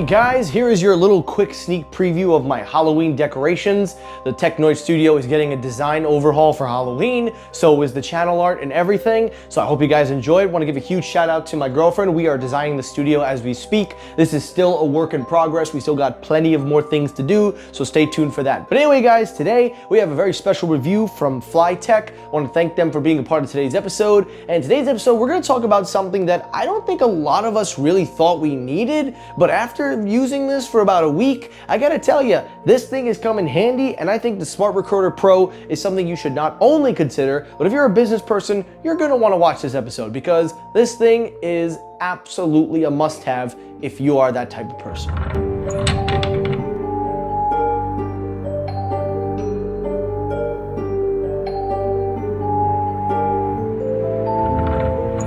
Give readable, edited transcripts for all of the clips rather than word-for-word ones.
Hey guys, here is your little quick sneak preview of my Halloween decorations. The Technoid Studio is getting a design overhaul for Halloween, so is the channel art and everything. So I hope you guys enjoyed. Want to give a huge shout out to my girlfriend. We are designing the studio as we speak. This is still a work in progress. We still got plenty of more things to do, so stay tuned for that. But anyway guys, today we have a very special review from iFLYTEK. I want to thank them for being a part of today's episode. And today's episode, we're going to talk about something that I don't think a lot of us really thought we needed, but after using this for about a week, I gotta tell you, this thing is coming handy, and I think the Smart Recorder Pro is something you should not only consider, but if you're a business person, you're gonna wanna watch this episode because this thing is absolutely a must-have if you are that type of person.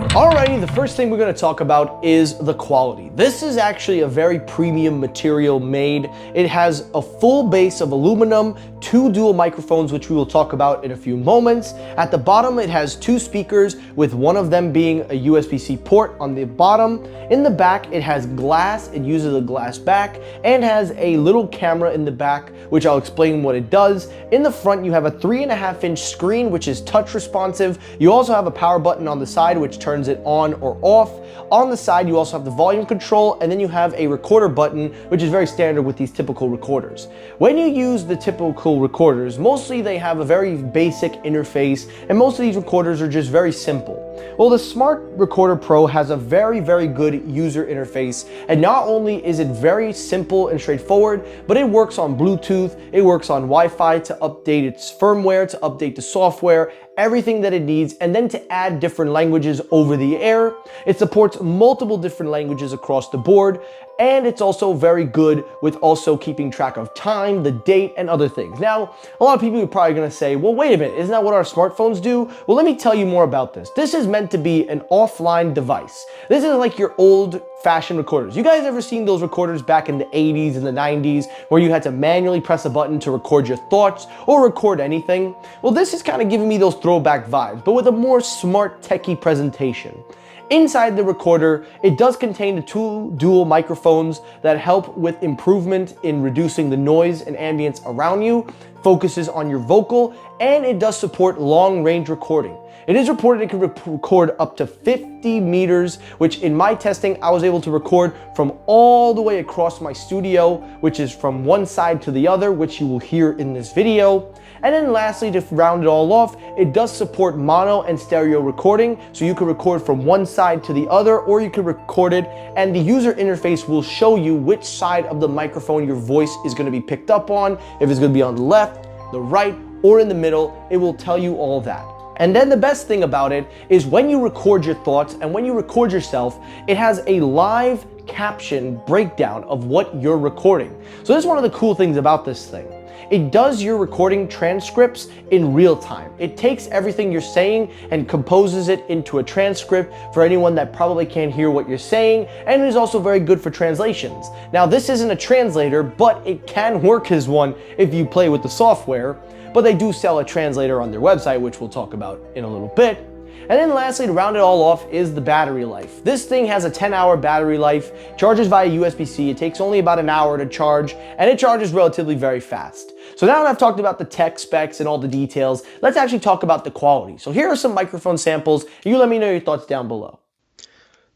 Alrighty, the first thing we're going to talk about is the quality. This is actually a very premium material made. It has a full base of aluminum, 2 dual microphones, which we will talk about in a few moments. At the bottom, it has 2 speakers, with one of them being a USB-C port on the bottom. In the back, it has glass. It uses a glass back and has a little camera in the back, which I'll explain what it does. In the front, you have a 3.5-inch screen, which is touch responsive. You also have a power button on the side, which turns it on or off. On the side, you also have the volume control, and then you have a recorder button, which is very standard with these typical recorders. When you use the typical recorders, mostly they have a very basic interface, and most of these recorders are just very simple. Well, the Smart Recorder Pro has a very, very good user interface, and not only is it very simple and straightforward, but it works on Bluetooth, it works on Wi-Fi to update its firmware, to update the software, everything that it needs, and then to add different languages over the air. It supports multiple different languages across the board, and it's also very good with also keeping track of time, the date, and other things. Now, a lot of people are probably gonna say, well, wait a minute, isn't that what our smartphones do? Well, let me tell you more about this. This is meant to be an offline device. This is like your old-fashioned recorders. You guys ever seen those recorders back in the 80s and the 90s where you had to manually press a button to record your thoughts or record anything? Well, this is kind of giving me those throwback vibes, but with a more smart, techie presentation. Inside the recorder, it does contain the 2 dual microphones that help with improvement in reducing the noise and ambience around you, focuses on your vocal, and it does support long-range recording. It is reported it can record up to 50 meters, which in my testing, I was able to record from all the way across my studio, which is from one side to the other, which you will hear in this video. And then lastly, to round it all off, it does support mono and stereo recording, so you can record from one side to the other, or you can record it, and the user interface will show you which side of the microphone your voice is going to be picked up on, if it's going to be on the left, the right, or in the middle. It will tell you all that. And then the best thing about it is when you record your thoughts and when you record yourself, it has a live caption breakdown of what you're recording. So this is one of the cool things about this thing. It does your recording transcripts in real time. It takes everything you're saying and composes it into a transcript for anyone that probably can't hear what you're saying, and it is also very good for translations. Now, this isn't a translator, but it can work as one if you play with the software, but they do sell a translator on their website, which we'll talk about in a little bit. And then lastly, to round it all off, is the battery life. This thing has a 10-hour battery life, charges via USB-C, it takes only about an hour to charge, and it charges relatively very fast. So now that I've talked about the tech specs and all the details, let's actually talk about the quality. So here are some microphone samples, and you let me know your thoughts down below.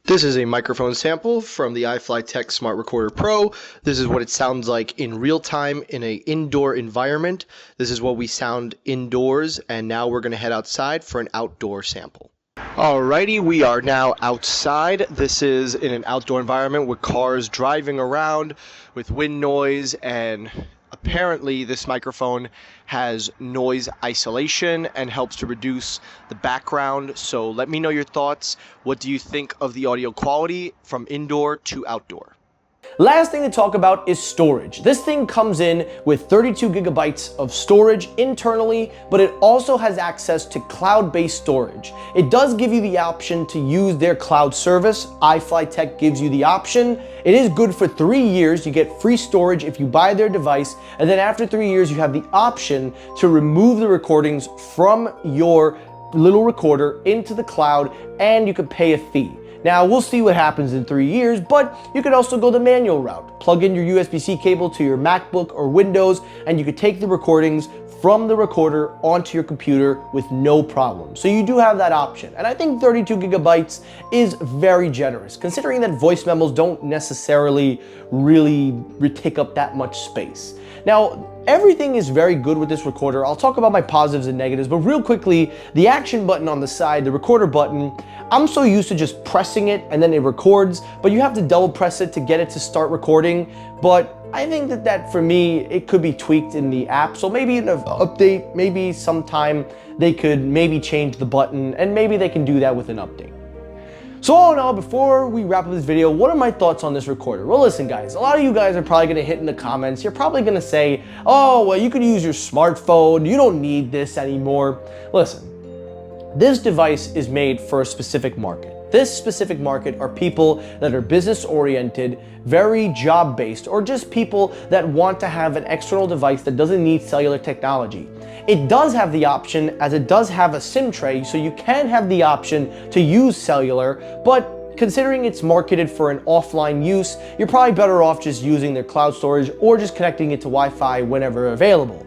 This is a microphone sample from the iFLYTEK Smart Recorder Pro. This is what it sounds like in real time in an indoor environment. This is what we sound indoors, and now we're going to head outside for an outdoor sample. Alrighty, we are now outside. This is in an outdoor environment with cars driving around, with wind noise, and apparently this microphone has noise isolation and helps to reduce the background. So let me know your thoughts. What do you think of the audio quality from indoor to outdoor? Last thing to talk about is storage. This thing comes in with 32 gigabytes of storage internally, but it also has access to cloud-based storage. It does give you the option to use their cloud service. iFLYTEK gives you the option. It is good for 3 years. You get free storage if you buy their device, and then after 3 years, you have the option to remove the recordings from your little recorder into the cloud, and you can pay a fee. Now, we'll see what happens in 3 years, but you could also go the manual route. Plug in your USB-C cable to your MacBook or Windows, and you could take the recordings from the recorder onto your computer with no problem. So you do have that option. And I think 32 gigabytes is very generous, considering that voice memos don't necessarily really take up that much space. Now, everything is very good with this recorder. I'll talk about my positives and negatives, but real quickly, the action button on the side, the recorder button, I'm so used to just pressing it and then it records, but you have to double press it to get it to start recording. But I think that for me, it could be tweaked in the app. So maybe in an update, maybe sometime they could maybe change the button, and maybe they can do that with an update. So all in all, before we wrap up this video, what are my thoughts on this recorder? Well, listen guys, a lot of you guys are probably gonna hit in the comments. You're probably gonna say, oh, well, you could use your smartphone. You don't need this anymore. Listen, this device is made for a specific market. This specific market are people that are business oriented, very job based, or just people that want to have an external device that doesn't need cellular technology. It does have the option, as it does have a SIM tray, so you can have the option to use cellular, but considering it's marketed for an offline use, you're probably better off just using their cloud storage or just connecting it to Wi-Fi whenever available.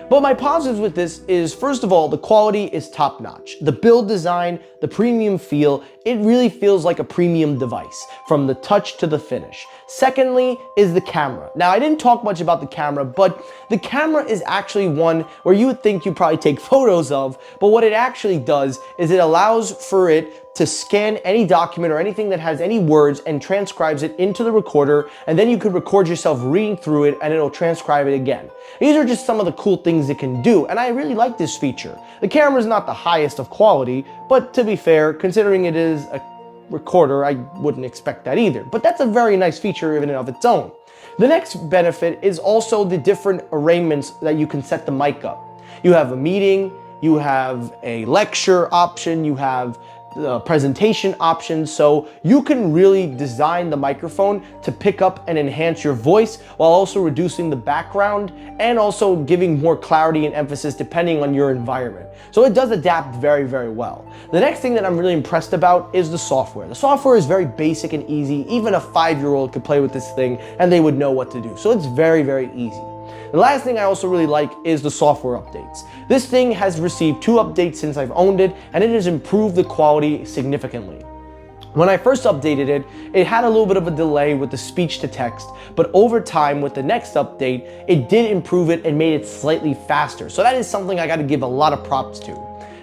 But my positives with this is, first of all, the quality is top notch. The build design, the premium feel, it really feels like a premium device from the touch to the finish. Secondly is the camera. Now, I didn't talk much about the camera, but the camera is actually one where you would think you probably take photos of, but what it actually does is it allows for it to scan any document or anything that has any words and transcribes it into the recorder, and then you could record yourself reading through it and it'll transcribe it again. These are just some of the cool things it can do, and I really like this feature. The camera is not the highest of quality, but to be fair, considering it is a recorder, I wouldn't expect that either. But that's a very nice feature in and of its own. The next benefit is also the different arraignments that you can set the mic up. You have a meeting, you have a lecture option, you have the presentation options, so you can really design the microphone to pick up and enhance your voice while also reducing the background and also giving more clarity and emphasis depending on your environment. So it does adapt very, very well. The next thing that I'm really impressed about is the software. The software is very basic and easy. Even a 5-year-old could play with this thing and they would know what to do. So it's very, very easy. The last thing I also really like is the software updates. This thing has received 2 updates since I've owned it, and it has improved the quality significantly. When I first updated it, it had a little bit of a delay with the speech to text, but over time with the next update, it did improve it and made it slightly faster. So that is something I gotta give a lot of props to.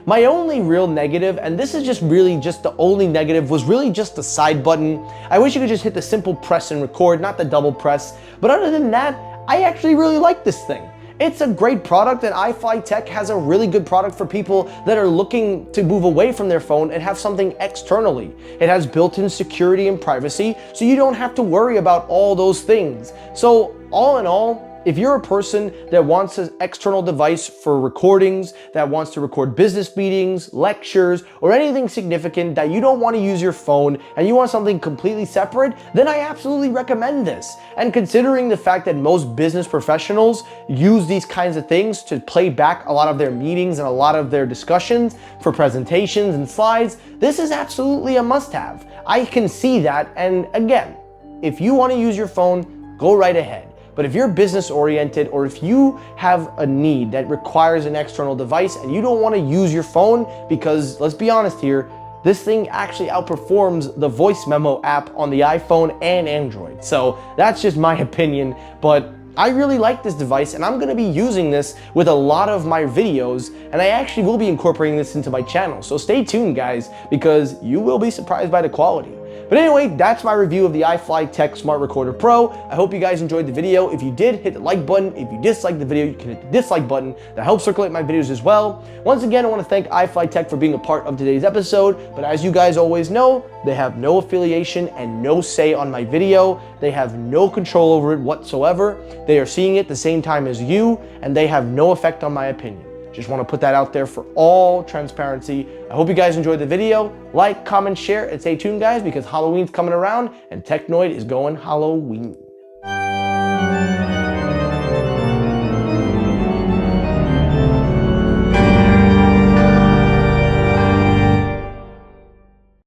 My only real negative, and this is just really just the only negative, was really just the side button. I wish you could just hit the simple press and record, not the double press. But other than that, I actually really like this thing. It's a great product, and iFLYTEK has a really good product for people that are looking to move away from their phone and have something externally. It has built-in security and privacy, so you don't have to worry about all those things. So all in all, if you're a person that wants an external device for recordings, that wants to record business meetings, lectures, or anything significant that you don't want to use your phone and you want something completely separate, then I absolutely recommend this. And considering the fact that most business professionals use these kinds of things to play back a lot of their meetings and a lot of their discussions for presentations and slides, this is absolutely a must-have. I can see that, and again, if you want to use your phone, go right ahead. But if you're business oriented, or if you have a need that requires an external device and you don't want to use your phone, because let's be honest here, this thing actually outperforms the voice memo app on the iPhone and Android. So that's just my opinion, but I really like this device and I'm gonna be using this with a lot of my videos, and I actually will be incorporating this into my channel. So stay tuned guys, because you will be surprised by the quality. But anyway, that's my review of the iFLYTEK Smart Recorder Pro. I hope you guys enjoyed the video. If you did, hit the like button. If you disliked the video, you can hit the dislike button. That helps circulate my videos as well. Once again, I want to thank iFLYTEK for being a part of today's episode. But as you guys always know, they have no affiliation and no say on my video. They have no control over it whatsoever. They are seeing it the same time as you, and they have no effect on my opinion. Just want to put that out there for all transparency. I hope you guys enjoyed the video. Like, comment, share, and stay tuned guys, because Halloween's coming around and Technoid is going Halloween.